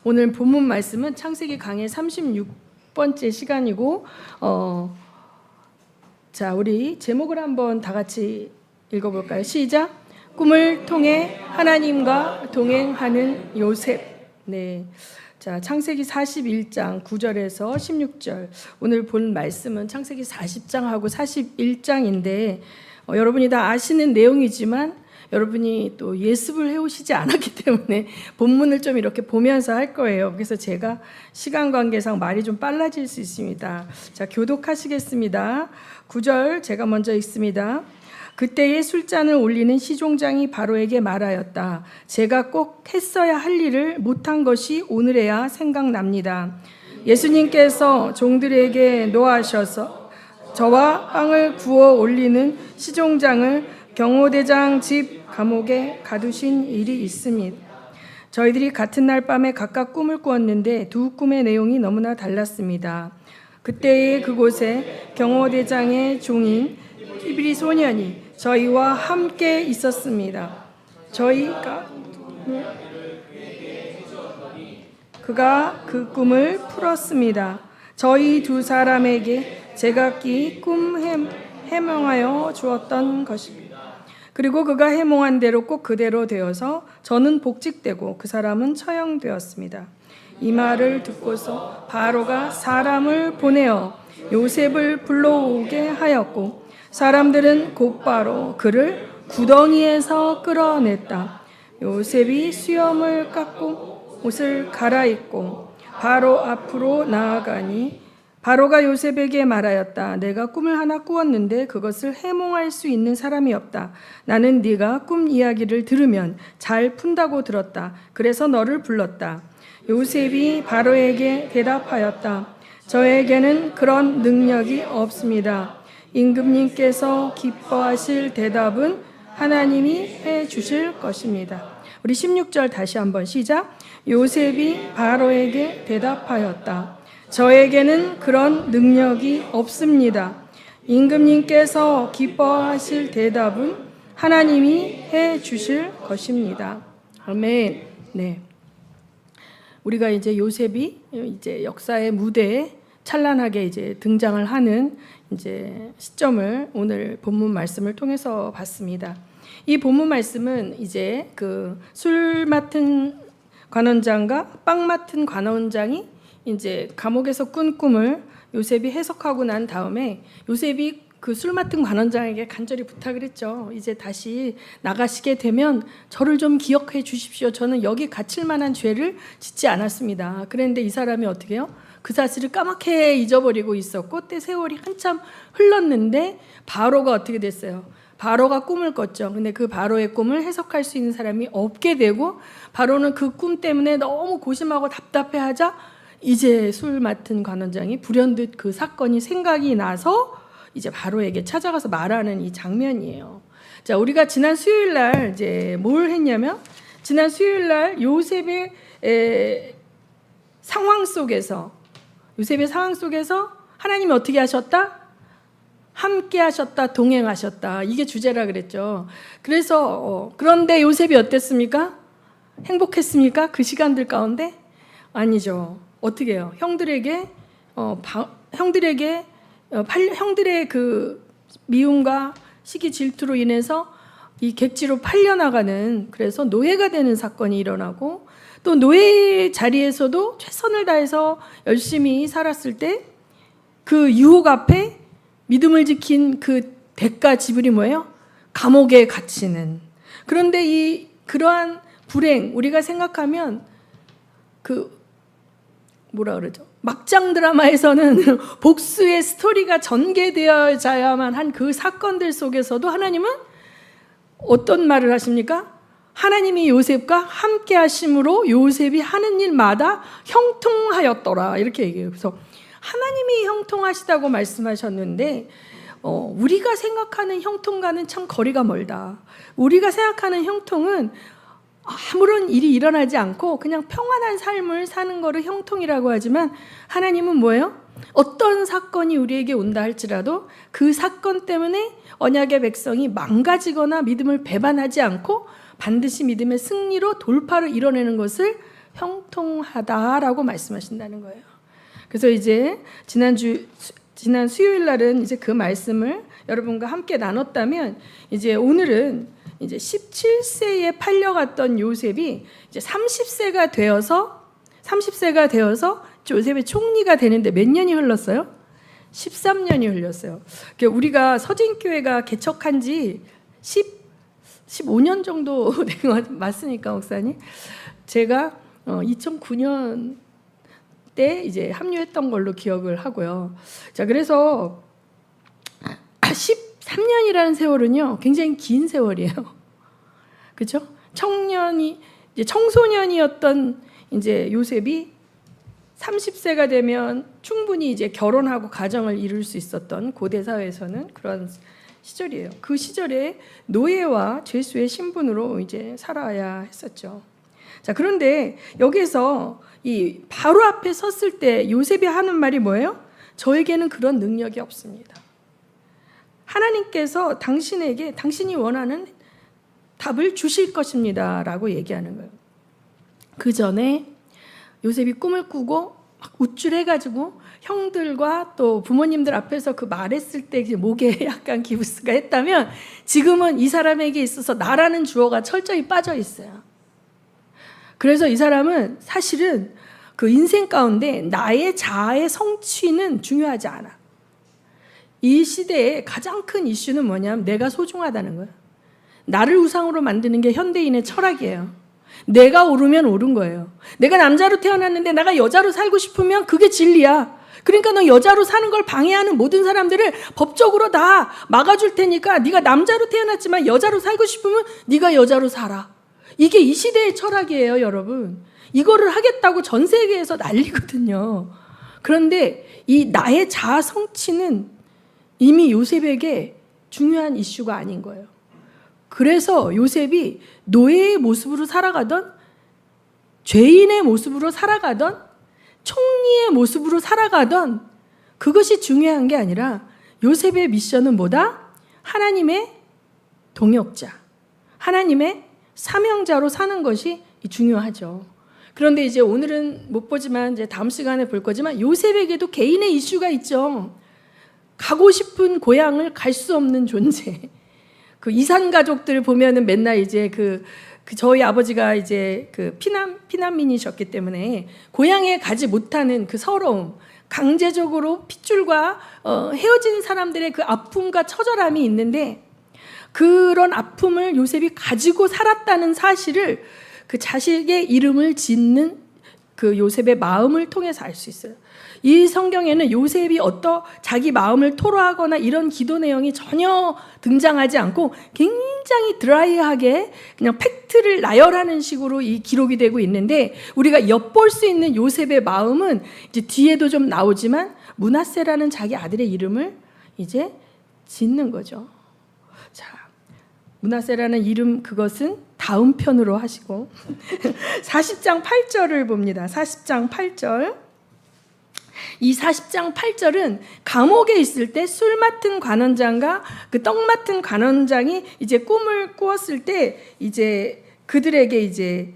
오늘 본문 말씀은 창세기 강의 36번째 시간이고 자, 우리 제목을 한번 다 같이 읽어볼까요? 시작! 꿈을 통해 하나님과 동행하는 요셉. 네. 자, 창세기 41장 9절에서 16절. 오늘 본 말씀은 창세기 40장하고 41장인데 여러분이 다 아시는 내용이지만 여러분이 또 예습을 해오시지 않았기 때문에 본문을 좀 이렇게 보면서 할 거예요. 그래서 제가 시간 관계상 말이 좀 빨라질 수 있습니다. 자, 교독하시겠습니다. 9절 제가 먼저 읽습니다. 그때에 술잔을 올리는 시종장이 바로에게 말하였다. 제가 꼭 했어야 할 일을 못한 것이 오늘에야 생각납니다. 예수님께서 종들에게 노하셔서 저와 빵을 구워 올리는 시종장을 경호대장 집 감옥에 가두신 일이 있습니다. 저희들이 같은 날 밤에 각각 꿈을 꾸었는데 두 꿈의 내용이 너무나 달랐습니다. 그때에 그곳에 경호대장의 종인 히브리 소년이 저희와 함께 있었습니다. 그가 그 꿈을 풀었습니다. 저희 두 사람에게 제각기 꿈 해몽하여 주었던 것입니다. 그리고 그가 해몽한 대로 꼭 그대로 되어서 저는 복직되고 그 사람은 처형되었습니다. 이 말을 듣고서 바로가 사람을 보내어 요셉을 불러오게 하였고 사람들은 곧바로 그를 구덩이에서 끌어냈다. 요셉이 수염을 깎고 옷을 갈아입고 바로 앞으로 나아가니 바로가 요셉에게 말하였다. 내가 꿈을 하나 꾸었는데 그것을 해몽할 수 있는 사람이 없다. 나는 네가 꿈 이야기를 들으면 잘 푼다고 들었다. 그래서 너를 불렀다. 요셉이 바로에게 대답하였다. 저에게는 그런 능력이 없습니다. 임금님께서 기뻐하실 대답은 하나님이 해 주실 것입니다. 우리 16절 다시 한번 시작. 요셉이 바로에게 대답하였다. 저에게는 그런 능력이 없습니다. 임금님께서 기뻐하실 대답은 하나님이 해 주실 것입니다. 아멘. 네. 우리가 이제 요셉이 이제 역사의 무대에 찬란하게 이제 등장을 하는 이제 시점을 오늘 본문 말씀을 통해서 봤습니다. 이 본문 말씀은 이제 그 술 맡은 관원장과 빵 맡은 관원장이 이제 감옥에서 꾼 꿈을 요셉이 해석하고 난 다음에 요셉이 그 술 맡은 관원장에게 간절히 부탁을 했죠. 이제 다시 나가시게 되면 저를 좀 기억해 주십시오. 저는 여기 갇힐 만한 죄를 짓지 않았습니다. 그런데 이 사람이 어떻게 해요? 그 사실을 까맣게 잊어버리고 있었고 때 세월이 한참 흘렀는데 바로가 어떻게 됐어요? 바로가 꿈을 꿨죠. 근데 그 바로의 꿈을 해석할 수 있는 사람이 없게 되고 바로는 그 꿈 때문에 너무 고심하고 답답해하자 이제 술 맡은 관원장이 불현듯 그 사건이 생각이 나서 이제 바로에게 찾아가서 말하는 이 장면이에요. 자, 우리가 지난 수요일 날 이제 뭘 했냐면 지난 수요일 날 요셉의 상황 속에서 하나님이 어떻게 하셨다? 함께 하셨다, 동행하셨다. 이게 주제라 그랬죠. 그래서 그런데 요셉이 어땠습니까? 행복했습니까? 그 시간들 가운데? 아니죠. 어떻게 해요? 형들의 그 미움과 시기 질투로 인해서 이 객지로 팔려나가는, 그래서 노예가 되는 사건이 일어나고 또 노예 자리에서도 최선을 다해서 열심히 살았을 때 그 유혹 앞에 믿음을 지킨 그 대가 지불이 뭐예요? 감옥에 갇히는. 그런데 그러한 불행, 우리가 생각하면 뭐라 그러죠? 막장 드라마에서는 복수의 스토리가 전개되어야만 한 그 사건들 속에서도 하나님은 어떤 말을 하십니까? 하나님이 요셉과 함께 하심으로 요셉이 하는 일마다 형통하였더라. 이렇게 얘기해요. 그래서 하나님이 형통하시다고 말씀하셨는데 우리가 생각하는 형통과는 참 거리가 멀다. 우리가 생각하는 형통은 아무런 일이 일어나지 않고 그냥 평안한 삶을 사는 거를 형통이라고 하지만 하나님은 뭐예요? 어떤 사건이 우리에게 온다 할지라도 그 사건 때문에 언약의 백성이 망가지거나 믿음을 배반하지 않고 반드시 믿음의 승리로 돌파를 이뤄내는 것을 형통하다라고 말씀하신다는 거예요. 그래서 이제 지난 수요일 날은 이제 그 말씀을 여러분과 함께 나눴다면, 이제 오늘은 이제 17세에 팔려갔던 요셉이 이제 30세가 되어서 요셉의 총리가 되는데 몇 년이 흘렀어요? 13년이 흘렸어요. 우리가 서진교회가 개척한 지 15년 정도 된 것 맞습니까, 목사님? 제가 2009년 때 이제 합류했던 걸로 기억을 하고요. 자, 그래서 13년이라는 세월은요, 굉장히 긴 세월이에요. 그렇죠? 청소년이었던 이제 요셉이 30세가 되면 충분히 이제 결혼하고 가정을 이룰 수 있었던 고대 사회에서는 그런 시절이에요. 그 시절에 노예와 죄수의 신분으로 이제 살아야 했었죠. 자, 그런데 여기서 이 바로 앞에 섰을 때 요셉이 하는 말이 뭐예요? 저에게는 그런 능력이 없습니다. 하나님께서 당신에게 당신이 원하는 답을 주실 것입니다 라고 얘기하는 거예요. 그 전에 요셉이 꿈을 꾸고 막 우쭐해가지고 형들과 또 부모님들 앞에서 그 말했을 때 목에 약간 기부스가 했다면, 지금은 이 사람에게 있어서 나라는 주어가 철저히 빠져 있어요. 그래서 이 사람은 사실은 그 인생 가운데 나의 자아의 성취는 중요하지 않아. 이 시대의 가장 큰 이슈는 뭐냐면 내가 소중하다는 거예요. 나를 우상으로 만드는 게 현대인의 철학이에요. 내가 옳으면 옳은 거예요. 내가 남자로 태어났는데 내가 여자로 살고 싶으면 그게 진리야. 그러니까 너 여자로 사는 걸 방해하는 모든 사람들을 법적으로 다 막아줄 테니까 네가 남자로 태어났지만 여자로 살고 싶으면 네가 여자로 살아. 이게 이 시대의 철학이에요, 여러분. 이거를 하겠다고 전 세계에서 난리거든요. 그런데 이 나의 자아 성취는 이미 요셉에게 중요한 이슈가 아닌 거예요. 그래서 요셉이 노예의 모습으로 살아가던, 죄인의 모습으로 살아가던, 총리의 모습으로 살아가던, 그것이 중요한 게 아니라 요셉의 미션은 뭐다? 하나님의 동역자, 하나님의 사명자로 사는 것이 중요하죠. 그런데 이제 오늘은 못 보지만 이제 다음 시간에 볼 거지만, 요셉에게도 개인의 이슈가 있죠. 가고 싶은 고향을 갈 수 없는 존재. 그 이산 가족들 보면은 맨날 이제 그 저희 아버지가 이제 그 피난민이셨기 때문에 고향에 가지 못하는 그 서러움, 강제적으로 핏줄과 헤어진 사람들의 그 아픔과 처절함이 있는데, 그런 아픔을 요셉이 가지고 살았다는 사실을 그 자식의 이름을 짓는 그 요셉의 마음을 통해서 알 수 있어요. 이 성경에는 요셉이 자기 마음을 토로하거나 이런 기도 내용이 전혀 등장하지 않고 굉장히 드라이하게 그냥 팩트를 나열하는 식으로 이 기록이 되고 있는데, 우리가 엿볼 수 있는 요셉의 마음은 이제 뒤에도 좀 나오지만 므낫세라는 자기 아들의 이름을 이제 짓는 거죠. 자, 므낫세라는 이름, 그것은 다음 편으로 하시고 40장 8절을 봅니다. 40장 8절. 이 40장 8절은 감옥에 있을 때 술 맡은 관원장과 그 떡 맡은 관원장이 이제 꿈을 꾸었을 때 이제 그들에게 이제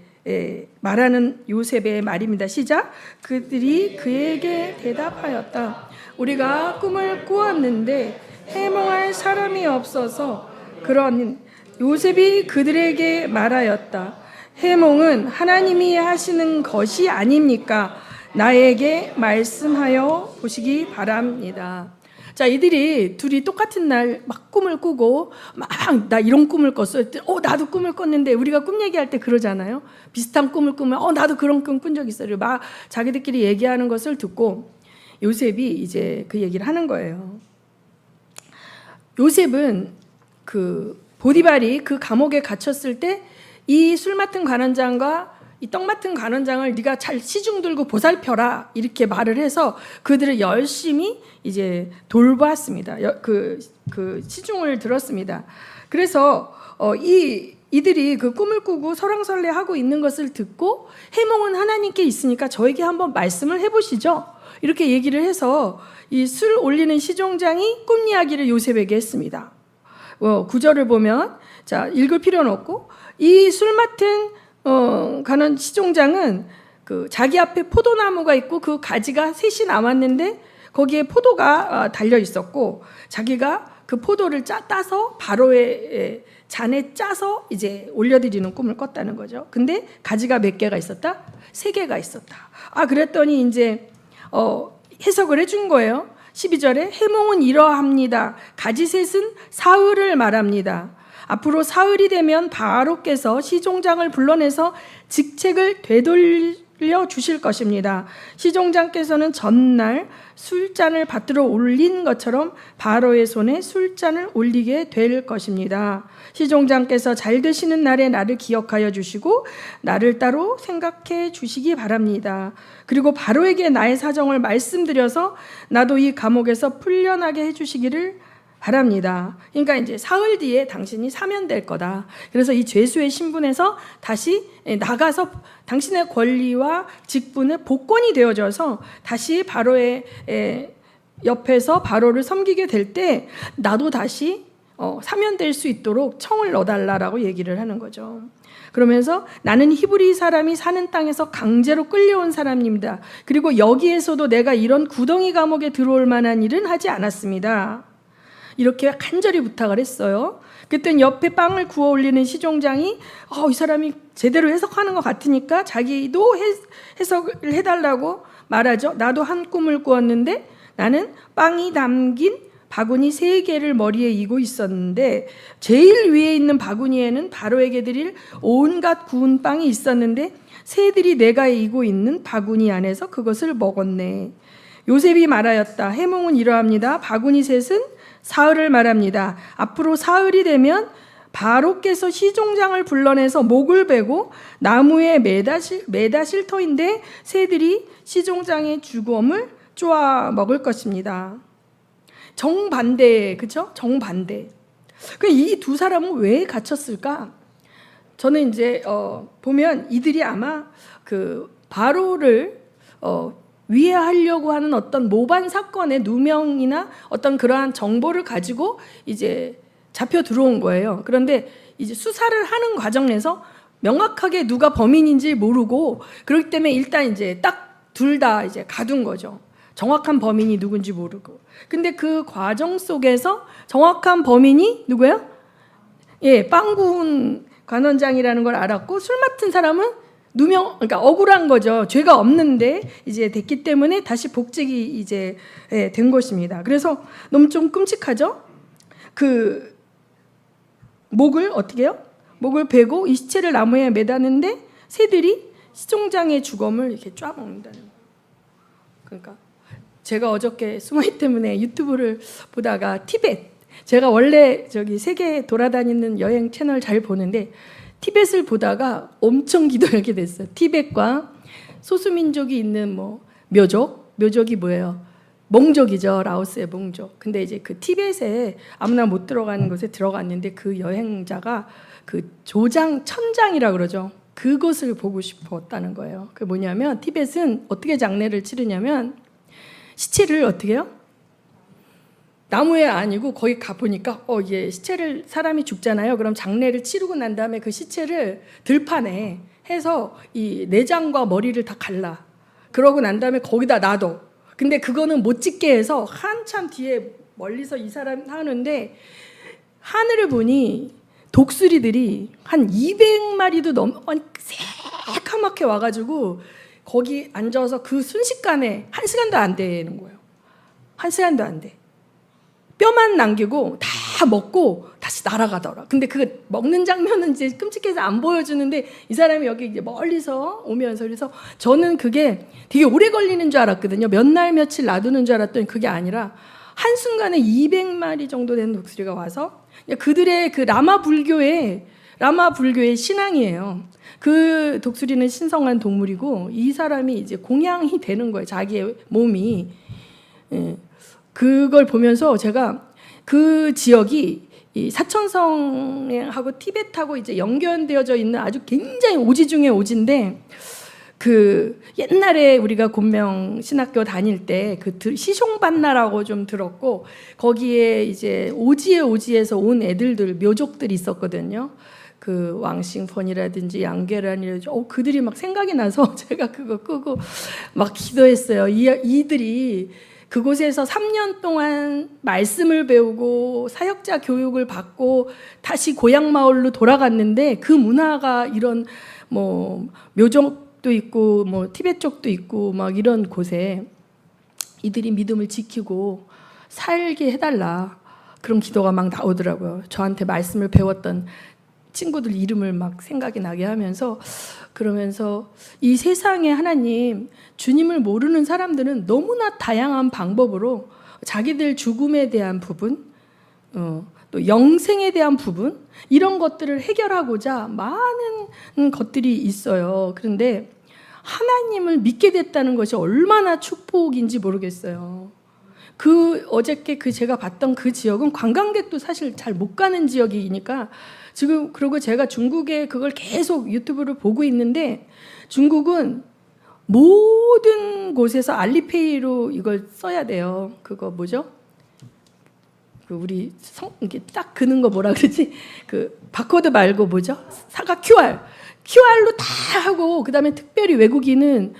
말하는 요셉의 말입니다. 시작. 그들이 그에게 대답하였다. 우리가 꿈을 꾸었는데 해몽할 사람이 없어서. 그러니 요셉이 그들에게 말하였다. 해몽은 하나님이 하시는 것이 아닙니까? 나에게 말씀하여 보시기 바랍니다. 자, 이들이 둘이 똑같은 날 막 꿈을 꾸고 막 나 이런 꿈을 꿨어. 나도 꿈을 꿨는데, 우리가 꿈 얘기할 때 그러잖아요. 비슷한 꿈을 꾸면 나도 그런 꿈 꾼 적 있어요. 막 자기들끼리 얘기하는 것을 듣고 요셉이 이제 그 얘기를 하는 거예요. 요셉은 그 보디발이 그 감옥에 갇혔을 때 이 술 맡은 관원장과 이 떡 맡은 관원장을 네가 잘 시중 들고 보살펴라 이렇게 말을 해서 그들을 열심히 이제 돌보았습니다. 그 시중을 들었습니다. 그래서 이들이 그 꿈을 꾸고 설왕설래하고 있는 것을 듣고, 해몽은 하나님께 있으니까 저에게 한번 말씀을 해보시죠. 이렇게 얘기를 해서 이 술 올리는 시종장이 꿈 이야기를 요셉에게 했습니다. 9절을 보면, 자, 읽을 필요는 없고, 이 술 맡은 관원 시종장은 그 자기 앞에 포도나무가 있고 그 가지가 셋이 남았는데 거기에 포도가 달려 있었고 자기가 그 포도를 따서 바로의 잔에 짜서 이제 올려드리는 꿈을 꿨다는 거죠. 근데 가지가 몇 개가 있었다? 3개가 있었다. 그랬더니 이제 해석을 해준 거예요. 12절에 해몽은 이러합니다. 가지셋은 사흘을 말합니다. 앞으로 사흘이 되면 바로께서 시종장을 불러내서 직책을 되돌려 주실 것입니다. 시종장께서는 전날 술잔을 받들어 올린 것처럼 바로의 손에 술잔을 올리게 될 것입니다. 시종장께서 잘 되시는 날에 나를 기억하여 주시고 나를 따로 생각해 주시기 바랍니다. 그리고 바로에게 나의 사정을 말씀드려서 나도 이 감옥에서 풀려나게 해주시기를 바랍니다. 그러니까 이제 사흘 뒤에 당신이 사면될 거다. 그래서 이 죄수의 신분에서 다시 나가서 당신의 권리와 직분의 복권이 되어져서 다시 바로의 옆에서 바로를 섬기게 될 때 나도 다시 사면될 수 있도록 청을 넣어달라라고 얘기를 하는 거죠. 그러면서 나는 히브리 사람이 사는 땅에서 강제로 끌려온 사람입니다. 그리고 여기에서도 내가 이런 구덩이 감옥에 들어올 만한 일은 하지 않았습니다. 이렇게 간절히 부탁을 했어요. 그때 옆에 빵을 구워 올리는 시종장이 이 사람이 제대로 해석하는 것 같으니까 자기도 해석을 해달라고 말하죠. 나도 한 꿈을 꾸었는데 나는 빵이 담긴 바구니 3개를 머리에 이고 있었는데 제일 위에 있는 바구니에는 바로에게 드릴 온갖 구운 빵이 있었는데 새들이 내가 이고 있는 바구니 안에서 그것을 먹었네. 요셉이 말하였다. 해몽은 이러합니다. 바구니 셋은 사흘을 말합니다. 앞으로 사흘이 되면 바로께서 시종장을 불러내서 목을 베고 나무에 매다실 터인데 새들이 시종장의 주검을 쪼아 먹을 것입니다. 정반대, 그렇죠? 정반대. 이 두 사람은 왜 갇혔을까? 저는 이제 보면 이들이 아마 그 바로를 위해하려고 하는 어떤 모반 사건의 누명이나 어떤 그러한 정보를 가지고 이제 잡혀 들어온 거예요. 그런데 이제 수사를 하는 과정에서 명확하게 누가 범인인지 모르고 그렇기 때문에 일단 이제 딱 둘 다 이제 가둔 거죠. 정확한 범인이 누군지 모르고. 근데 그 과정 속에서 정확한 범인이 누구예요? 빵 구운 관원장이라는 걸 알았고 술 맡은 사람은 그러니까 억울한 거죠. 죄가 없는데 이제 됐기 때문에 다시 복직이 이제 된 것입니다. 그래서 너무 좀 끔찍하죠? 그 목을 어떻게 해요? 목을 베고 이 시체를 나무에 매다는데 새들이 시종장의 주검을 이렇게 쫙 먹는다는 거예요. 그러니까 제가 어저께 스모이 때문에 유튜브를 보다가 티벳, 제가 원래 저기 세계 돌아다니는 여행 채널 잘 보는데 티벳을 보다가 엄청 기도하게 됐어요. 티벳과 소수민족이 있는 묘족이 뭐예요? 몽족이죠. 라오스의 몽족. 근데 이제 그 티벳에 아무나 못 들어가는 곳에 들어갔는데 그 여행자가 그 천장이라 그러죠. 그곳을 보고 싶었다는 거예요. 그게 뭐냐면 티벳은 어떻게 장례를 치르냐면 시체를 어떻게 해요? 나무에 아니고 거기 가보니까 시체를 사람이 죽잖아요. 그럼 장례를 치르고 난 다음에 그 시체를 들판에 해서 이 내장과 머리를 다 갈라. 그러고 난 다음에 거기다 놔둬. 근데 그거는 못 찍게 해서 한참 뒤에 멀리서 이 사람 하는데 하늘을 보니 독수리들이 한 200마리도 새카맣게 와가지고 거기 앉아서 그 순식간에 1시간도 안 되는 거예요. 1시간도 안 돼. 뼈만 남기고 다 먹고 다시 날아가더라. 근데 그 먹는 장면은 이제 끔찍해서 안 보여주는데 이 사람이 여기 이제 멀리서 오면서 그래서 저는 그게 되게 오래 걸리는 줄 알았거든요. 몇 날 며칠 놔두는 줄 알았더니 그게 아니라 한순간에 200마리 정도 되는 독수리가 와서 그들의 그 라마 불교의 신앙이에요. 그 독수리는 신성한 동물이고 이 사람이 이제 공양이 되는 거예요. 자기의 몸이. 그걸 보면서 제가 그 지역이 이 사천성하고 티벳하고 이제 연결되어져 있는 아주 굉장히 오지 중에 오지인데 그 옛날에 우리가 곤명 신학교 다닐 때 그 시숑반나라고 좀 들었고 거기에 이제 오지에서 온 애들들 묘족들이 있었거든요. 그 왕싱폰이라든지 양계란이라든지 그들이 막 생각이 나서 제가 그거 끄고 막 기도했어요. 이들이 그곳에서 3년 동안 말씀을 배우고 사역자 교육을 받고 다시 고향 마을로 돌아갔는데 그 문화가 이런 뭐 묘족도 있고 뭐 티베트 쪽도 있고 막 이런 곳에 이들이 믿음을 지키고 살게 해달라, 그런 기도가 막 나오더라고요. 저한테 말씀을 배웠던 친구들 이름을 막 생각이 나게 하면서, 그러면서 이 세상에 하나님, 주님을 모르는 사람들은 너무나 다양한 방법으로 자기들 죽음에 대한 부분, 또 영생에 대한 부분, 이런 것들을 해결하고자 많은 것들이 있어요. 그런데 하나님을 믿게 됐다는 것이 얼마나 축복인지 모르겠어요. 어저께 제가 봤던 그 지역은 관광객도 사실 잘 못 가는 지역이니까 지금, 그리고 제가 중국에 그걸 계속 유튜브를 보고 있는데, 중국은 모든 곳에서 알리페이로 이걸 써야 돼요. 그거 뭐죠? 우리 이렇게 딱 그는 거 뭐라 그러지? 바코드 말고 뭐죠? 사과 QR로 다 하고, 그다음에 특별히 외국인은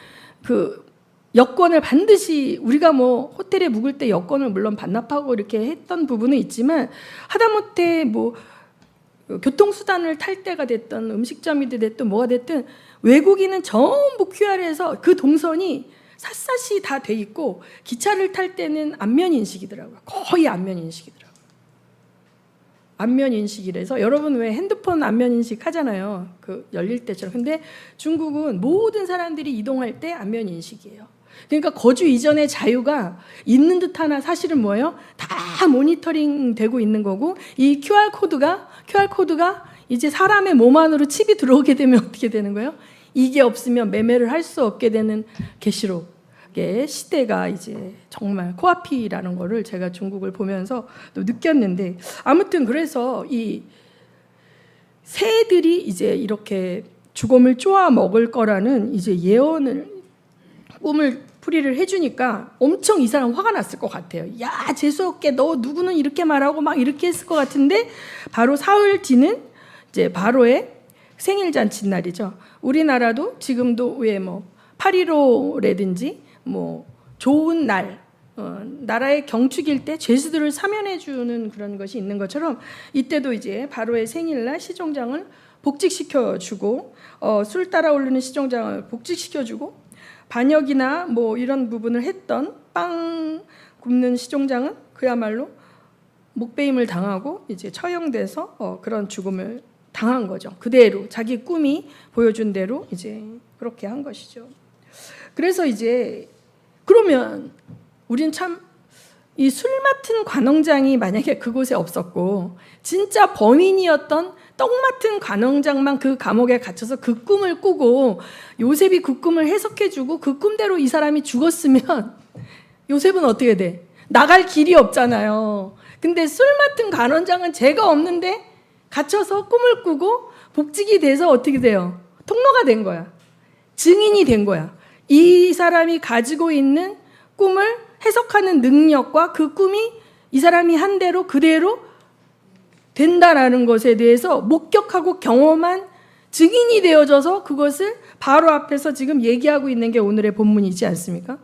여권을 반드시, 우리가 뭐 호텔에 묵을 때 여권을 물론 반납하고 이렇게 했던 부분은 있지만, 하다못해 뭐 교통수단을 탈 때가 됐든 음식점이 됐든 뭐가 됐든 외국인은 전부 QR에서 그 동선이 샅샅이 다 돼 있고, 기차를 탈 때는 안면 인식이더라고요. 거의 안면 인식이더라고요. 안면 인식이라서, 여러분 왜 핸드폰 안면 인식 하잖아요. 열릴 때처럼. 근데 중국은 모든 사람들이 이동할 때 안면 인식이에요. 그러니까 거주 이전의 자유가 있는 듯 하나 사실은 뭐예요? 다 모니터링 되고 있는 거고, 이 QR 코드가 이제 사람의 몸 안으로 칩이 들어오게 되면 어떻게 되는 거예요? 이게 없으면 매매를 할 수 없게 되는 계시록의 시대가 이제 정말 코앞이라는 거를 제가 중국을 보면서 또 느꼈는데, 아무튼 그래서 이 새들이 이제 이렇게 죽음을 쪼아 먹을 거라는 이제 꿈을 풀이를 해주니까 엄청 이 사람 화가 났을 것 같아요. 야, 재수없게 너 누구는 이렇게 말하고 막 이렇게 했을 것 같은데, 바로 사흘 뒤는 이제 바로의 생일 잔치 날이죠. 우리나라도 지금도 왜 뭐 8.15라든지 뭐 좋은 날, 나라의 경축일 때 죄수들을 사면해 주는 그런 것이 있는 것처럼, 이때도 이제 바로의 생일날 시종장을 복직시켜 주고, 술 따라 오르는 시종장을 복직시켜 주고, 반역이나 뭐 이런 부분을 했던 빵 굽는 시종장은 그야말로 목베임을 당하고 이제 처형돼서 그런 죽음을 당한 거죠. 그대로 자기 꿈이 보여준 대로 이제 그렇게 한 것이죠. 그래서 이제 그러면 우린 참, 이 술 맡은 관원장이 만약에 그곳에 없었고 진짜 범인이었던 떡 맡은 관원장만 그 감옥에 갇혀서 그 꿈을 꾸고 요셉이 그 꿈을 해석해주고 그 꿈대로 이 사람이 죽었으면 요셉은 어떻게 돼? 나갈 길이 없잖아요. 근데 술 맡은 관원장은 죄가 없는데 갇혀서 꿈을 꾸고 복직이 돼서 어떻게 돼요? 통로가 된 거야. 증인이 된 거야. 이 사람이 가지고 있는 꿈을 해석하는 능력과 그 꿈이 이 사람이 한 대로 그대로 된다라는 것에 대해서 목격하고 경험한 증인이 되어져서 그것을 바로 앞에서 지금 얘기하고 있는 게 오늘의 본문이지 않습니까?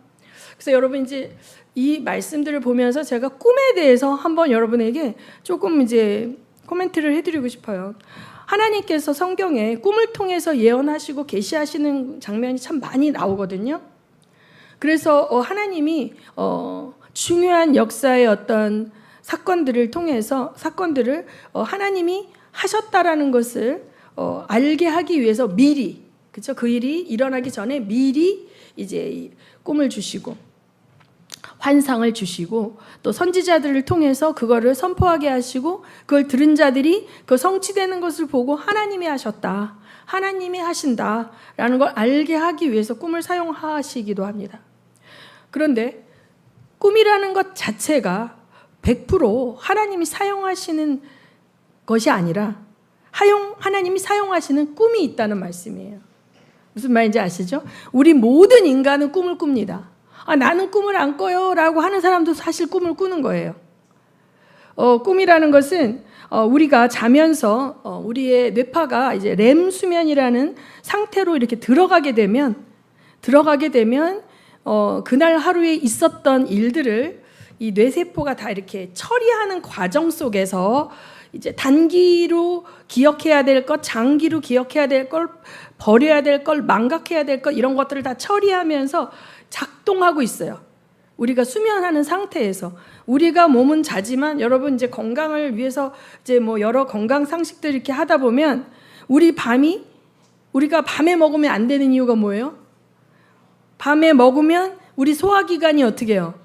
그래서 여러분 이제 이 말씀들을 보면서 제가 꿈에 대해서 한번 여러분에게 조금 이제 코멘트를 해드리고 싶어요. 하나님께서 성경에 꿈을 통해서 예언하시고 계시하시는 장면이 참 많이 나오거든요. 그래서 하나님이 중요한 역사의 어떤 사건들을 통해서 하나님이 하셨다라는 것을 알게 하기 위해서 미리, 그렇죠? 그 일이 일어나기 전에 미리 이제 꿈을 주시고 환상을 주시고 또 선지자들을 통해서 그거를 선포하게 하시고 그걸 들은 자들이 그 성취되는 것을 보고 하나님이 하셨다, 하나님이 하신다라는 걸 알게 하기 위해서 꿈을 사용하시기도 합니다. 그런데 꿈이라는 것 자체가 100% 하나님이 사용하시는 것이 아니라 하나님이 사용하시는 꿈이 있다는 말씀이에요. 무슨 말인지 아시죠? 우리 모든 인간은 꿈을 꿉니다. 나는 꿈을 안 꿔요 라고 하는 사람도 사실 꿈을 꾸는 거예요. 꿈이라는 것은 우리가 자면서 우리의 뇌파가 이제 렘 수면이라는 상태로 이렇게 들어가게 되면 그날 하루에 있었던 일들을 이 뇌세포가 다 이렇게 처리하는 과정 속에서 이제 단기로 기억해야 될 것, 장기로 기억해야 될 걸, 버려야 될 걸, 망각해야 될 것, 이런 것들을 다 처리하면서 작동하고 있어요. 우리가 수면하는 상태에서 우리가 몸은 자지만 여러분 이제 건강을 위해서 이제 뭐 여러 건강 상식들 이렇게 하다 보면 우리가 밤에 먹으면 안 되는 이유가 뭐예요? 밤에 먹으면 우리 소화기관이 어떻게 해요?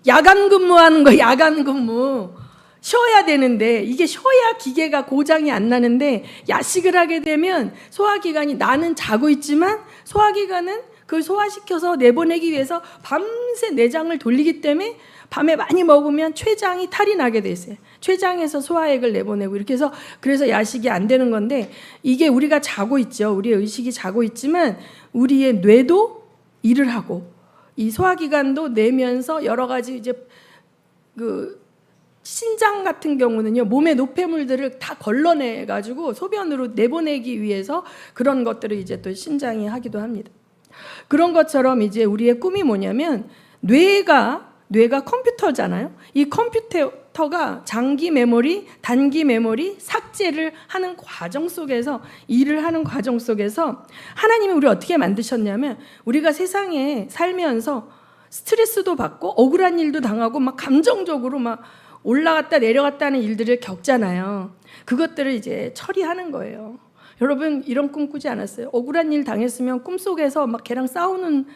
야간 근무하는 거예요. 야간 근무. 쉬어야 되는데 이게 쉬어야 기계가 고장이 안 나는데 야식을 하게 되면 소화기관이 나는 자고 있지만 소화기관은 그걸 소화시켜서 내보내기 위해서 밤새 내장을 돌리기 때문에 밤에 많이 먹으면 췌장이 탈이 나게 돼 있어요. 췌장에서 소화액을 내보내고 이렇게 해서 그래서 야식이 안 되는 건데 이게 우리가 자고 있죠. 우리의 의식이 자고 있지만 우리의 뇌도 일을 하고 이 소화기관도 내면서 여러 가지 이제 그 신장 같은 경우는요 몸의 노폐물들을 다 걸러내 가지고 소변으로 내보내기 위해서 그런 것들을 이제 또 신장이 하기도 합니다. 그런 것처럼 이제 우리의 꿈이 뭐냐면 뇌가 컴퓨터잖아요. 이 컴퓨터가 장기 메모리, 단기 메모리 삭제를 하는 과정 속에서 일을 하는 과정 속에서 하나님이 우리를 어떻게 만드셨냐면 우리가 세상에 살면서 스트레스도 받고 억울한 일도 당하고 막 감정적으로 막 올라갔다 내려갔다 하는 일들을 겪잖아요. 그것들을 이제 처리하는 거예요. 여러분 이런 꿈 꾸지 않았어요? 억울한 일 당했으면 꿈속에서 막 걔랑 싸우는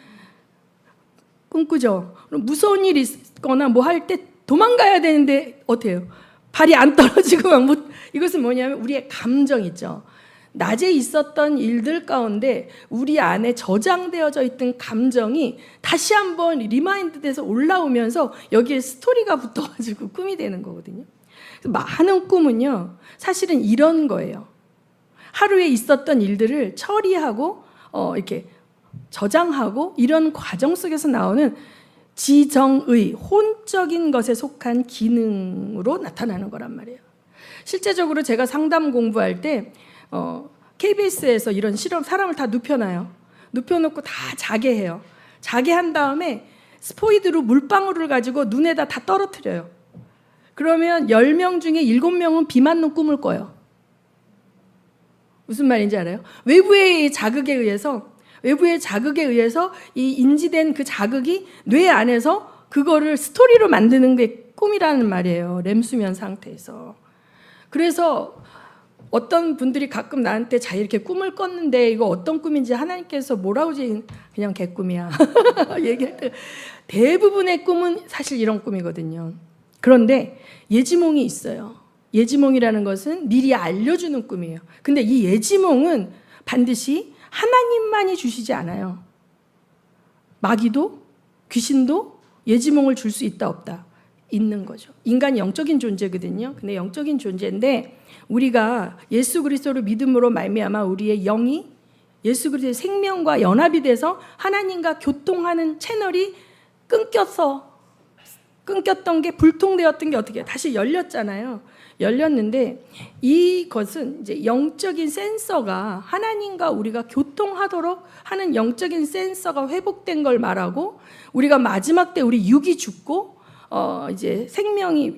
꿈 꾸죠. 무서운 일이 있거나 뭐 할 때 도망가야 되는데 어때요? 발이 안 떨어지고 막 이것은 뭐냐면 우리의 감정 있죠. 낮에 있었던 일들 가운데 우리 안에 저장되어져 있던 감정이 다시 한번 리마인드 돼서 올라오면서 여기에 스토리가 붙어가지고 꿈이 되는 거거든요. 많은 꿈은요 사실은 이런 거예요. 하루에 있었던 일들을 처리하고 이렇게 저장하고 이런 과정 속에서 나오는 지정의 혼적인 것에 속한 기능으로 나타나는 거란 말이에요. 실제적으로 제가 상담 공부할 때 KBS에서 이런 실험 사람을 다 눕혀놔요. 눕혀놓고 다 자게 해요. 자게 한 다음에 스포이드로 물방울을 가지고 눈에다 다 떨어뜨려요. 그러면 10명 중에 7명은 비 맞는 꿈을 꿔요. 무슨 말인지 알아요? 외부의 자극에 의해서 이 인지된 그 자극이 뇌 안에서 그거를 스토리로 만드는 게 꿈이라는 말이에요. 렘수면 상태에서. 그래서 어떤 분들이 가끔 나한테 자 이렇게 꿈을 꿨는데 이거 어떤 꿈인지 하나님께서 뭐라고 그냥 개꿈이야 얘기할 때 대부분의 꿈은 사실 이런 꿈이거든요. 그런데 예지몽이 있어요. 예지몽이라는 것은 미리 알려주는 꿈이에요. 근데 이 예지몽은 반드시 하나님만이 주시지 않아요. 마귀도 귀신도 예지몽을 줄 수 있다 없다 있는 거죠. 인간이 영적인 존재거든요. 근데 영적인 존재인데 우리가 예수 그리스도를 믿음으로 말미암아 우리의 영이 예수 그리스도의 생명과 연합이 돼서 하나님과 교통하는 채널이 끊겼던 게 불통되었던 게 어떻게 다시 열렸잖아요. 열렸는데 이것은 이제 영적인 센서가 하나님과 우리가 교통하도록 하는 영적인 센서가 회복된 걸 말하고 우리가 마지막 때 우리 육이 죽고 이제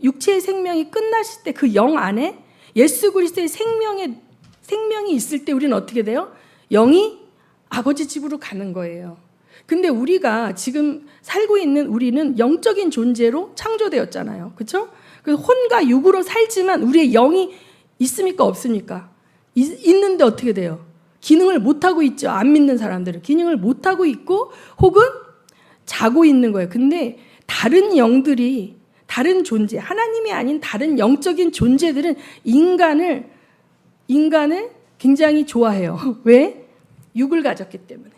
육체의 생명이 끝났을 때 그 영 안에 예수 그리스도의 생명이 있을 때 우리는 어떻게 돼요? 영이 아버지 집으로 가는 거예요. 근데 우리가 지금 살고 있는 우리는 영적인 존재로 창조되었잖아요. 그렇죠? 그래서 혼과 육으로 살지만 우리의 영이 있습니까? 없습니까? 있는데 어떻게 돼요? 기능을 못하고 있죠. 안 믿는 사람들은 기능을 못하고 있고 혹은 자고 있는 거예요. 근데 다른 영들이 다른 존재, 하나님이 아닌 다른 영적인 존재들은 인간을 굉장히 좋아해요. 왜? 육을 가졌기 때문에.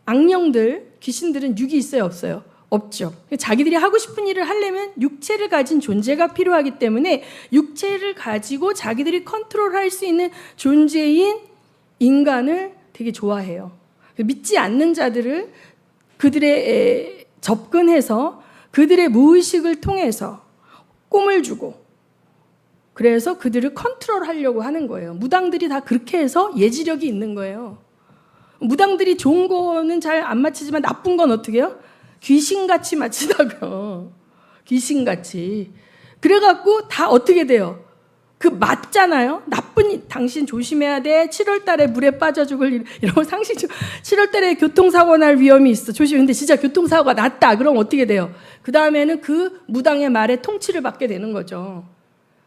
악령들, 귀신들은 육이 있어요, 없어요? 없죠. 자기들이 하고 싶은 일을 하려면 육체를 가진 존재가 필요하기 때문에 육체를 가지고 자기들이 컨트롤할 수 있는 존재인 인간을 되게 좋아해요. 믿지 않는 자들을 그들의 접근해서 그들의 무의식을 통해서 꿈을 주고 그래서 그들을 컨트롤하려고 하는 거예요. 무당들이 다 그렇게 해서 예지력이 있는 거예요. 무당들이 좋은 거는 잘 안 맞히지만 나쁜 건 어떻게 해요? 귀신같이 맞히다고요. 귀신같이. 그래갖고 다 어떻게 돼요? 그 맞잖아요. 나쁜 당신 조심해야 돼. 7월 달에 물에 빠져 죽을 이런 상식. 7월 달에 교통사고 날 위험이 있어. 조심. 근데 진짜 교통사고가 났다. 그럼 어떻게 돼요? 그 다음에는 그 무당의 말에 통치를 받게 되는 거죠.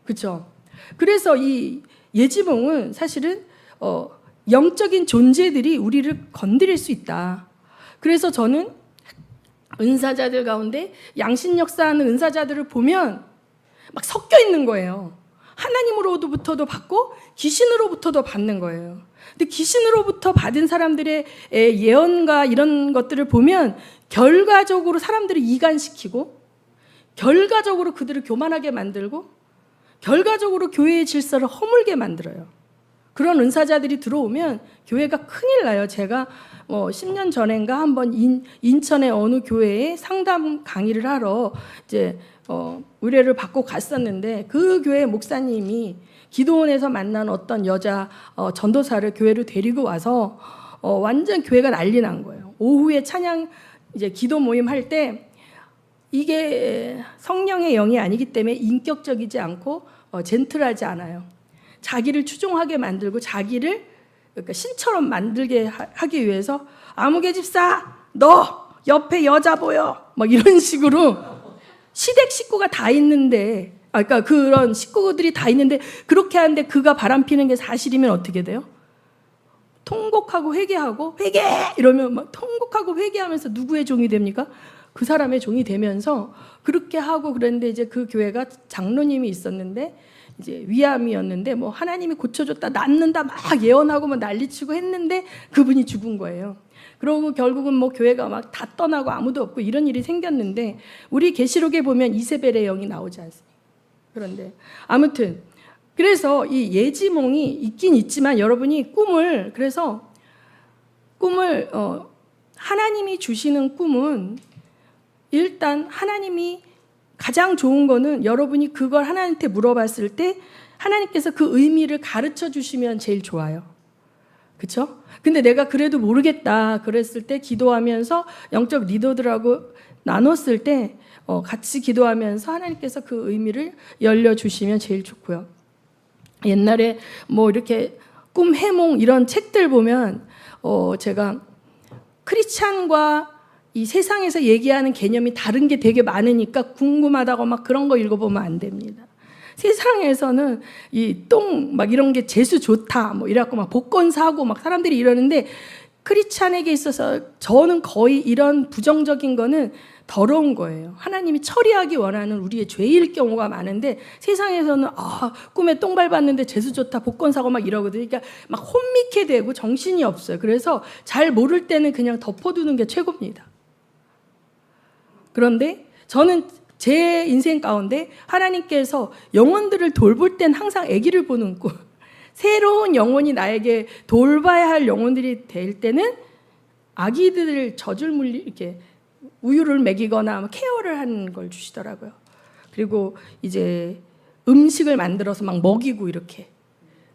그렇죠? 그래서 이 예지몽은 사실은 영적인 존재들이 우리를 건드릴 수 있다. 그래서 저는 은사자들 가운데 양신 역사하는 은사자들을 보면 막 섞여 있는 거예요. 하나님으로부터도 받고 귀신으로부터도 받는 거예요. 근데 귀신으로부터 받은 사람들의 예언과 이런 것들을 보면 결과적으로 사람들을 이간시키고 결과적으로 그들을 교만하게 만들고 결과적으로 교회의 질서를 허물게 만들어요. 그런 은사자들이 들어오면 교회가 큰일 나요. 제가 10년 전인가 한번 인천의 어느 교회에 상담 강의를 하러 이제 의뢰를 받고 갔었는데 그 교회 목사님이 기도원에서 만난 어떤 여자 전도사를 교회로 데리고 와서 완전 교회가 난리 난 거예요. 오후에 찬양 이제 기도 모임 할 때 이게 성령의 영이 아니기 때문에 인격적이지 않고 젠틀하지 않아요. 자기를 추종하게 만들고 자기를 그러니까 신처럼 만들게 하기 위해서 아무개 집사 너 옆에 여자 보여 막 이런 식으로 시댁 식구가 다 있는데 그러니까 그런 식구들이 다 있는데 그렇게 하는데 그가 바람피는 게 사실이면 어떻게 돼요? 통곡하고 회개하고 회개 이러면 막 통곡하고 회개하면서 누구의 종이 됩니까? 그 사람의 종이 되면서 그렇게 하고 그랬는데 이제 그 교회가 장로님이 있었는데 이제 위암이었는데 뭐 하나님이 고쳐줬다 낫는다 막 예언하고 뭐 난리치고 했는데 그분이 죽은 거예요. 그러고 결국은 뭐 교회가 막 다 떠나고 아무도 없고 이런 일이 생겼는데 우리 계시록에 보면 이세벨의 영이 나오지 않습니까? 그런데 아무튼 그래서 이 예지몽이 있긴 있지만 여러분이 꿈을 하나님이 주시는 꿈은 일단 하나님이 가장 좋은 거는 여러분이 그걸 하나님한테 물어봤을 때 하나님께서 그 의미를 가르쳐 주시면 제일 좋아요. 그렇죠? 근데 내가 그래도 모르겠다 그랬을 때 기도하면서 영적 리더들하고 나눴을 때 같이 기도하면서 하나님께서 그 의미를 열려주시면 제일 좋고요. 옛날에 뭐 이렇게 꿈 해몽 이런 책들 보면 제가 크리스찬과 이 세상에서 얘기하는 개념이 다른 게 되게 많으니까 궁금하다고 막 그런 거 읽어보면 안 됩니다. 세상에서는 이 똥 막 이런 게 재수 좋다 뭐 이래갖고 막 복권 사고 막 사람들이 이러는데 크리스찬에게 있어서 저는 거의 이런 부정적인 거는 더러운 거예요. 하나님이 처리하기 원하는 우리의 죄일 경우가 많은데 세상에서는 꿈에 똥 밟았는데 재수 좋다 복권 사고 막 이러거든요. 그러니까 막 혼미케 되고 정신이 없어요. 그래서 잘 모를 때는 그냥 덮어두는 게 최고입니다. 그런데 저는 제 인생 가운데 하나님께서 영혼들을 돌볼 땐 항상 아기를 보는 꿈, 새로운 영혼이 나에게 돌봐야 할 영혼들이 될 때는 아기들을 젖을 이렇게 우유를 먹이거나 케어를 하는 걸 주시더라고요. 그리고 이제 음식을 만들어서 막 먹이고 이렇게.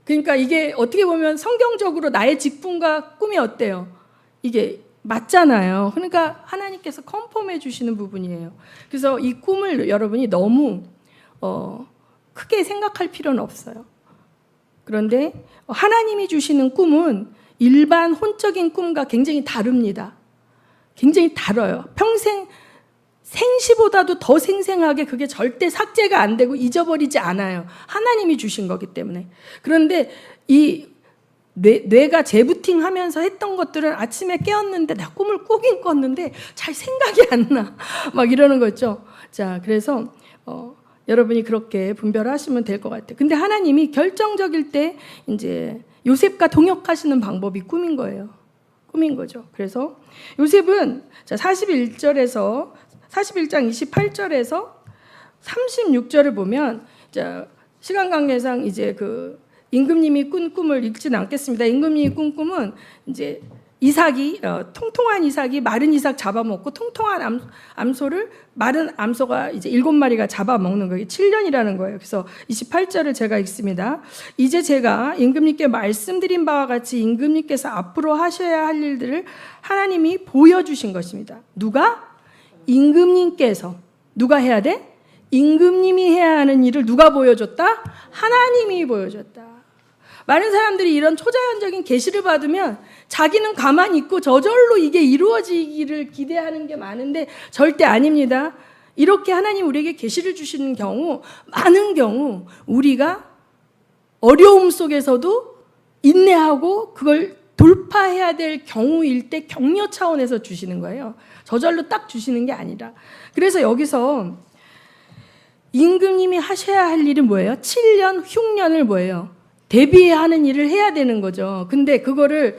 그러니까 이게 어떻게 보면 성경적으로 나의 직분과 꿈이 어때요? 이게 맞잖아요. 그러니까 하나님께서 컨펌해 주시는 부분이에요. 그래서 이 꿈을 여러분이 너무 크게 생각할 필요는 없어요. 그런데 하나님이 주시는 꿈은 일반 혼적인 꿈과 굉장히 다릅니다. 굉장히 달라요. 평생 생시보다도 더 생생하게 그게 절대 삭제가 안 되고 잊어버리지 않아요. 하나님이 주신 거기 때문에. 그런데 이 뇌가 재부팅하면서 했던 것들은 아침에 깨었는데 나 꿈을 꾸긴 꿨는데 잘 생각이 안 나. 막 이러는 거죠. 자, 그래서 여러분이 그렇게 분별하시면 될 것 같아요. 근데 하나님이 결정적일 때 이제 요셉과 동역하시는 방법이 꿈인 거예요. 꿈인 거죠. 그래서 요셉은 41장 28절에서 36절을 보면 시간 관계상 이제 그 임금님이 꾼 꿈을 읽지는 않겠습니다. 임금님이 꾼 꿈은 이제 이삭이 통통한 이삭이 마른 이삭 잡아먹고 통통한 암소를 마른 암소가 이제 7마리가 잡아먹는 거예요. 7년이라는 거예요. 그래서 28절을 제가 읽습니다. 이제 제가 임금님께 말씀드린 바와 같이 임금님께서 앞으로 하셔야 할 일들을 하나님이 보여주신 것입니다. 누가? 임금님께서. 누가 해야 돼? 임금님이 해야 하는 일을 누가 보여줬다? 하나님이 보여줬다. 많은 사람들이 이런 초자연적인 계시를 받으면 자기는 가만히 있고 저절로 이게 이루어지기를 기대하는 게 많은데 절대 아닙니다. 이렇게 하나님 우리에게 계시를 주시는 경우, 많은 경우 우리가 어려움 속에서도 인내하고 그걸 돌파해야 될 경우일 때 격려 차원에서 주시는 거예요. 저절로 딱 주시는 게 아니라. 그래서 여기서 임금님이 하셔야 할 일은 뭐예요? 7년 흉년을 뭐예요? 대비하는 일을 해야 되는 거죠. 근데 그거를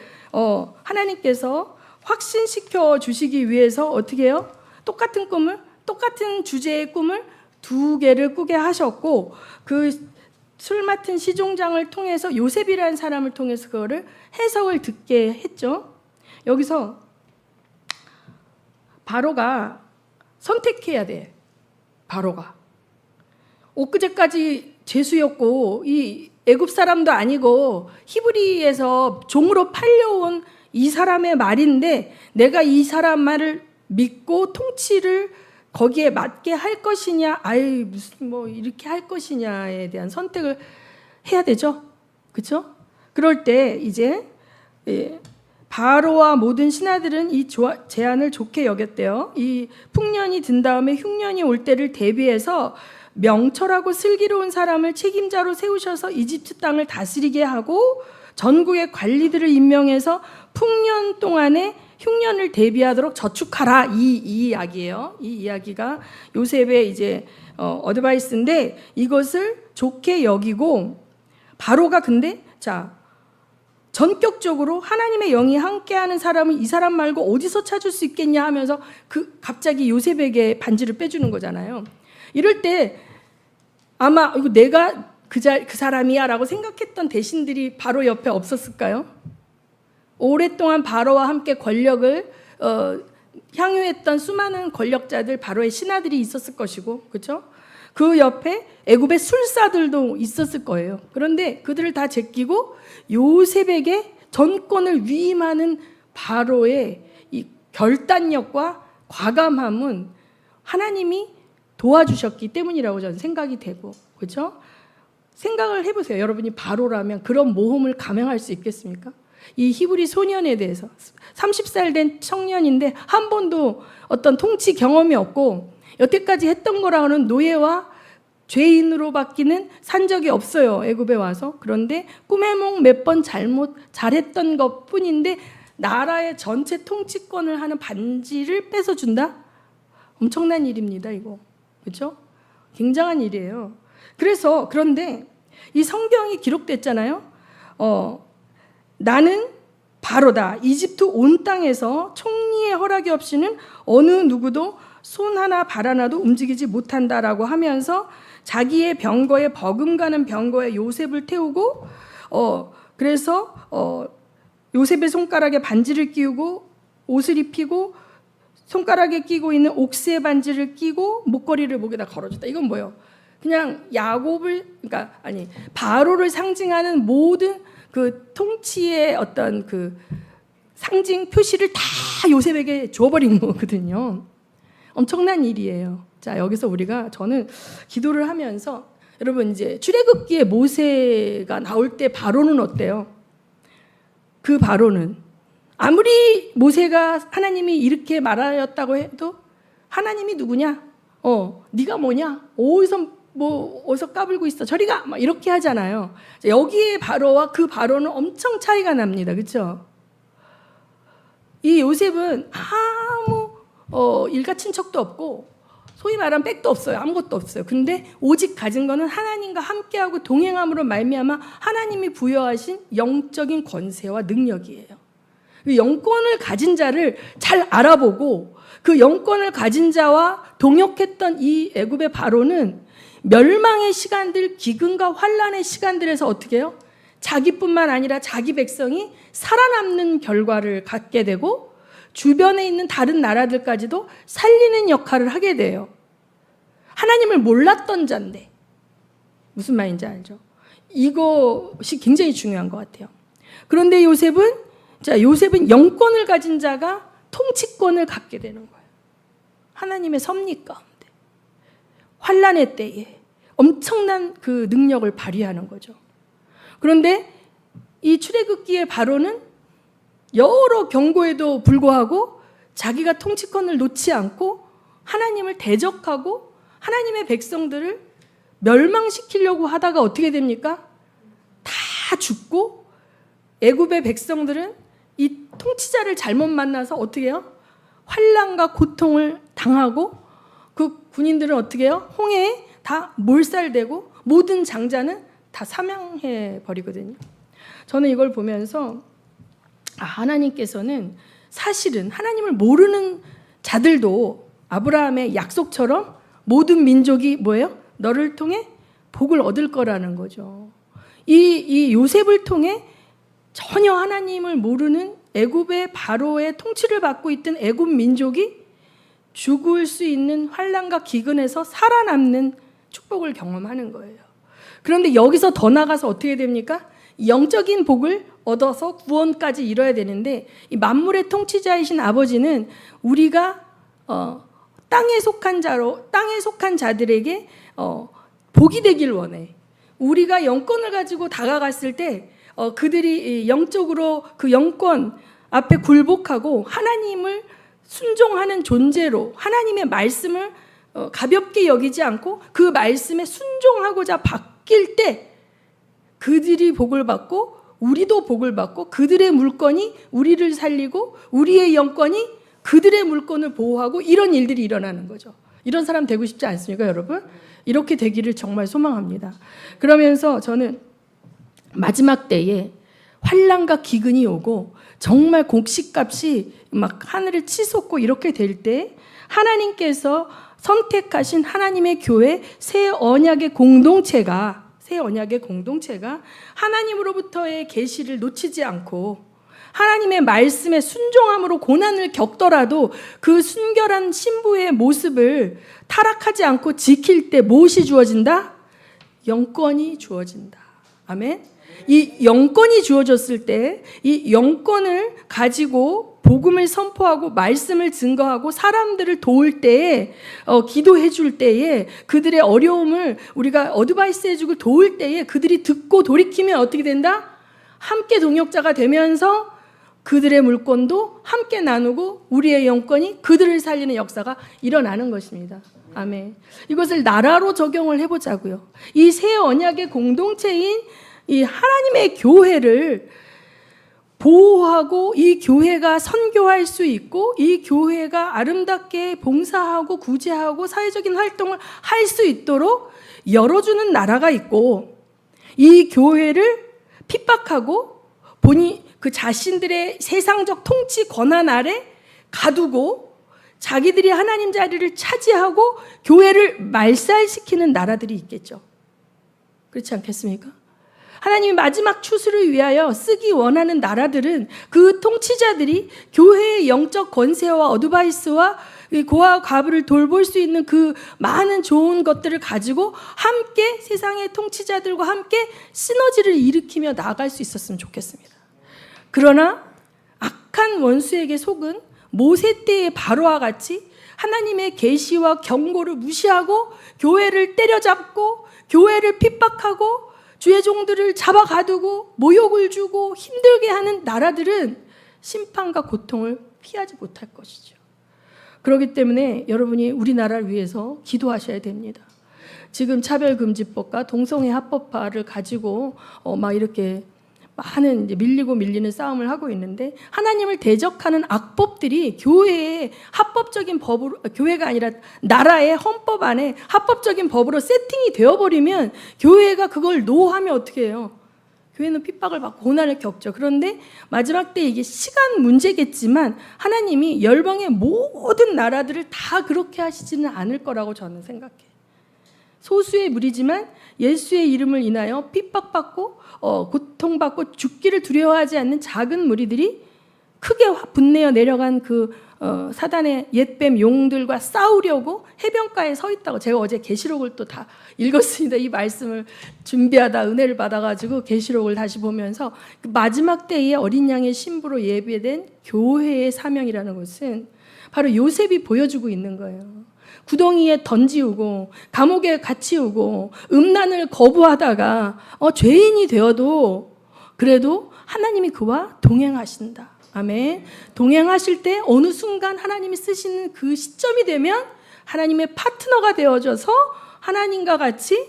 하나님께서 확신시켜 주시기 위해서 어떻게 해요? 똑같은 주제의 꿈을 2개를 꾸게 하셨고, 그 술 맡은 시종장을 통해서 요셉이라는 사람을 통해서 그거를 해석을 듣게 했죠. 여기서 바로가 선택해야 돼. 바로가 엊그제까지 죄수였고 이 애굽 사람도 아니고 히브리에서 종으로 팔려온 이 사람의 말인데 내가 이 사람 말을 믿고 통치를 거기에 맞게 할 것이냐, 아유 무슨 뭐 이렇게 할 것이냐에 대한 선택을 해야 되죠. 그렇죠? 그럴 때 이제 바로와 모든 신하들은 이 제안을 좋게 여겼대요. 이 풍년이 든 다음에 흉년이 올 때를 대비해서 명철하고 슬기로운 사람을 책임자로 세우셔서 이집트 땅을 다스리게 하고 전국의 관리들을 임명해서 풍년 동안에 흉년을 대비하도록 저축하라. 이 이야기예요. 이 이야기가 요셉의 이제 어드바이스인데 이것을 좋게 여기고 바로가 근데 전격적으로 하나님의 영이 함께하는 사람은 이 사람 말고 어디서 찾을 수 있겠냐 하면서 갑자기 요셉에게 반지를 빼주는 거잖아요. 이럴 때 아마 이거 내가 그 사람이야 라고 생각했던 대신들이 바로 옆에 없었을까요? 오랫동안 바로와 함께 권력을 향유했던 수많은 권력자들, 바로의 신하들이 있었을 것이고, 그렇죠? 그 옆에 애굽의 술사들도 있었을 거예요. 그런데 그들을 다 제끼고 요셉에게 전권을 위임하는 바로의 이 결단력과 과감함은 하나님이 도와주셨기 때문이라고 저는 생각이 되고, 그렇죠? 생각을 해보세요. 여러분이 바로라면 그런 모험을 감행할 수 있겠습니까? 이 히브리 소년에 대해서 30살 된 청년인데 한 번도 어떤 통치 경험이 없고 여태까지 했던 거라고는 노예와 죄인으로 바뀌는 산 적이 없어요. 애굽에 와서. 그런데 꿈해몽 몇 번 잘했던 것뿐인데 나라의 전체 통치권을 하는 반지를 뺏어준다? 엄청난 일입니다. 이거. 그렇죠? 굉장한 일이에요. 그런데 이 성경이 기록됐잖아요. 나는 바로다. 이집트 온 땅에서 총리의 허락이 없이는 어느 누구도 손 하나 발 하나도 움직이지 못한다라고 하면서 자기의 병거에 버금가는 병거에 요셉을 태우고 그래서 요셉의 손가락에 반지를 끼우고 옷을 입히고 손가락에 끼고 있는 옥새 반지를 끼고 목걸이를 목에다 걸어줬다. 이건 뭐예요? 그냥 바로를 상징하는 모든 그 통치의 어떤 그 상징 표시를 다 요셉에게 줘버린 거거든요. 엄청난 일이에요. 자, 여기서 저는 기도를 하면서 여러분 이제 출애굽기에 모세가 나올 때 바로는 어때요? 그 바로는 아무리 모세가 하나님이 이렇게 말하였다고 해도 하나님이 누구냐? 네가 뭐냐? 어디서 까불고 있어? 저리 가! 막 이렇게 하잖아요. 여기에 바로와 그 바로는 엄청 차이가 납니다. 그렇죠? 이 요셉은 아무 일가 친척도 없고 소위 말하면 백도 없어요. 아무것도 없어요. 근데 오직 가진 거는 하나님과 함께하고 동행함으로 말미암아 하나님이 부여하신 영적인 권세와 능력이에요. 그 영권을 가진 자를 잘 알아보고 그 영권을 가진 자와 동역했던 이 애굽의 바로는 멸망의 시간들, 기근과 환란의 시간들에서 어떻게 해요? 자기뿐만 아니라 자기 백성이 살아남는 결과를 갖게 되고 주변에 있는 다른 나라들까지도 살리는 역할을 하게 돼요. 하나님을 몰랐던 자인데 무슨 말인지 알죠? 이것이 굉장히 중요한 것 같아요. 그런데 요셉은 영권을 가진 자가 통치권을 갖게 되는 거예요. 하나님의 섭리 가운데 환난의 때에 엄청난 그 능력을 발휘하는 거죠. 그런데 이 출애굽기의 바로는 여러 경고에도 불구하고 자기가 통치권을 놓지 않고 하나님을 대적하고 하나님의 백성들을 멸망시키려고 하다가 어떻게 됩니까? 다 죽고 애굽의 백성들은 이 통치자를 잘못 만나서 어떻게 해요? 환난과 고통을 당하고 그 군인들은 어떻게 해요? 홍해에 다 몰살되고 모든 장자는 다 사망해 버리거든요. 저는 이걸 보면서 하나님께서는 사실은 하나님을 모르는 자들도 아브라함의 약속처럼 모든 민족이 뭐예요? 너를 통해 복을 얻을 거라는 거죠. 이 요셉을 통해 전혀 하나님을 모르는 애굽의 바로의 통치를 받고 있던 애굽 민족이 죽을 수 있는 환난과 기근에서 살아남는 축복을 경험하는 거예요. 그런데 여기서 더 나가서 어떻게 됩니까? 영적인 복을 얻어서 구원까지 이뤄야 되는데 이 만물의 통치자이신 아버지는 우리가 땅에 속한 자들에게 복이 되길 원해. 우리가 영권을 가지고 다가갔을 때 그들이 영적으로 그 영권 앞에 굴복하고 하나님을 순종하는 존재로 하나님의 말씀을 가볍게 여기지 않고 그 말씀에 순종하고자 바뀔 때 그들이 복을 받고 우리도 복을 받고 그들의 물건이 우리를 살리고 우리의 영권이 그들의 물건을 보호하고 이런 일들이 일어나는 거죠. 이런 사람 되고 싶지 않습니까, 여러분? 이렇게 되기를 정말 소망합니다. 그러면서 저는 마지막 때에 환난과 기근이 오고 정말 곡식값이 막 하늘을 치솟고 이렇게 될 때 하나님께서 선택하신 하나님의 교회 새 언약의 공동체가 하나님으로부터의 계시를 놓치지 않고 하나님의 말씀에 순종함으로 고난을 겪더라도 그 순결한 신부의 모습을 타락하지 않고 지킬 때 무엇이 주어진다? 영권이 주어진다. 아멘. 이 영권이 주어졌을 때 이 영권을 가지고 복음을 선포하고 말씀을 증거하고 사람들을 도울 때에 기도해 줄 때에 그들의 어려움을 우리가 어드바이스 해주고 도울 때에 그들이 듣고 돌이키면 어떻게 된다? 함께 동역자가 되면서 그들의 물건도 함께 나누고 우리의 영권이 그들을 살리는 역사가 일어나는 것입니다. 아멘. 이것을 나라로 적용을 해보자고요. 이 새 언약의 공동체인 이 하나님의 교회를 보호하고 이 교회가 선교할 수 있고 이 교회가 아름답게 봉사하고 구제하고 사회적인 활동을 할 수 있도록 열어주는 나라가 있고 이 교회를 핍박하고 그 자신들의 세상적 통치 권한 아래 가두고 자기들이 하나님 자리를 차지하고 교회를 말살시키는 나라들이 있겠죠. 그렇지 않겠습니까? 하나님이 마지막 추수를 위하여 쓰기 원하는 나라들은 그 통치자들이 교회의 영적 권세와 어드바이스와 고아 과부를 돌볼 수 있는 그 많은 좋은 것들을 가지고 함께 세상의 통치자들과 함께 시너지를 일으키며 나아갈 수 있었으면 좋겠습니다. 그러나 악한 원수에게 속은 모세 때의 바로와 같이 하나님의 계시와 경고를 무시하고 교회를 때려잡고 교회를 핍박하고 주의 종들을 잡아 가두고 모욕을 주고 힘들게 하는 나라들은 심판과 고통을 피하지 못할 것이죠. 그렇기 때문에 여러분이 우리나라를 위해서 기도하셔야 됩니다. 지금 차별금지법과 동성애 합법화를 가지고 막 이렇게 많은 밀리고 밀리는 싸움을 하고 있는데 하나님을 대적하는 악법들이 교회의 합법적인 법으로 교회가 아니라 나라의 헌법 안에 합법적인 법으로 세팅이 되어버리면 교회가 그걸 노하면 어떻게 해요? 교회는 핍박을 받고 고난을 겪죠. 그런데 마지막 때 이게 시간 문제겠지만 하나님이 열방의 모든 나라들을 다 그렇게 하시지는 않을 거라고 저는 생각해요. 소수의 무리지만 예수의 이름을 인하여 핍박받고 고통받고 죽기를 두려워하지 않는 작은 무리들이 크게 분내어 내려간 그 사단의 옛뱀 용들과 싸우려고 해변가에 서 있다고. 제가 어제 계시록을 또 다 읽었습니다. 이 말씀을 준비하다 은혜를 받아가지고 계시록을 다시 보면서 그 마지막 때에 어린 양의 신부로 예배된 교회의 사명이라는 것은 바로 요셉이 보여주고 있는 거예요. 구덩이에 던지우고 감옥에 갇히우고 음란을 거부하다가 죄인이 되어도 그래도 하나님이 그와 동행하신다. 아멘. 동행하실 때 어느 순간 하나님이 쓰시는 그 시점이 되면 하나님의 파트너가 되어져서 하나님과 같이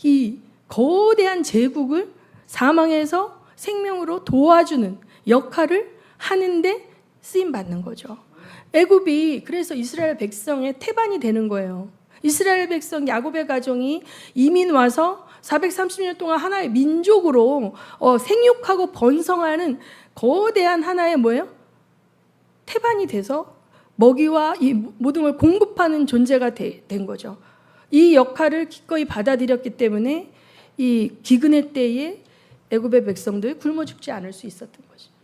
이 거대한 제국을 사망에서 생명으로 도와주는 역할을 하는데 쓰임받는 거죠. 애굽이 그래서 이스라엘 백성의 태반이 되는 거예요. 이스라엘 백성 야곱의 가정이 이민 와서 430년 동안 하나의 민족으로 생육하고 번성하는 거대한 하나의 뭐예요? 태반이 돼서 먹이와 이 모든 걸 공급하는 존재가 된 거죠. 이 역할을 기꺼이 받아들였기 때문에 이 기근의 때에 애굽의 백성들 굶어 죽지 않을 수 있었던 것입니다.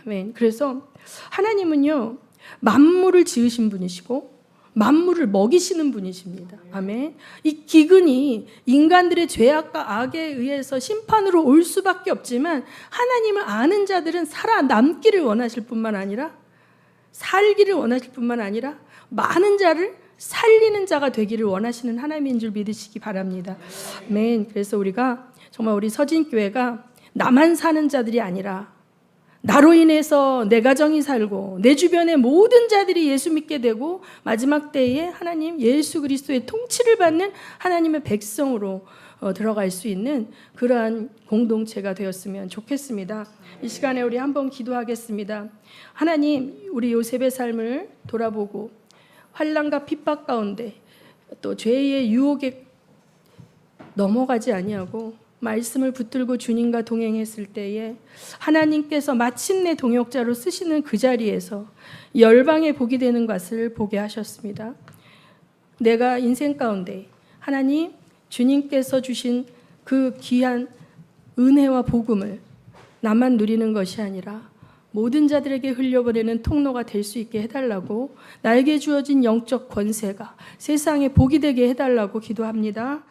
아멘. 그래서 하나님은요, 만물을 지으신 분이시고 만물을 먹이시는 분이십니다. 아멘. 이 기근이 인간들의 죄악과 악에 의해서 심판으로 올 수밖에 없지만 하나님을 아는 자들은 살아남기를 원하실 뿐만 아니라 살기를 원하실 뿐만 아니라 많은 자를 살리는 자가 되기를 원하시는 하나님인 줄 믿으시기 바랍니다. 아멘. 그래서 우리가 정말 우리 서진교회가 나만 사는 자들이 아니라 나로 인해서 내 가정이 살고 내 주변의 모든 자들이 예수 믿게 되고 마지막 때에 하나님 예수 그리스도의 통치를 받는 하나님의 백성으로 들어갈 수 있는 그러한 공동체가 되었으면 좋겠습니다. 이 시간에 우리 한번 기도하겠습니다. 하나님, 우리 요셉의 삶을 돌아보고 환난과 핍박 가운데 또 죄의 유혹에 넘어가지 아니하고 말씀을 붙들고 주님과 동행했을 때에 하나님께서 마침내 동역자로 쓰시는 그 자리에서 열방의 복이 되는 것을 보게 하셨습니다. 내가 인생 가운데 하나님 주님께서 주신 그 귀한 은혜와 복음을 나만 누리는 것이 아니라 모든 자들에게 흘려보내는 통로가 될 수 있게 해달라고, 나에게 주어진 영적 권세가 세상에 복이 되게 해달라고 기도합니다.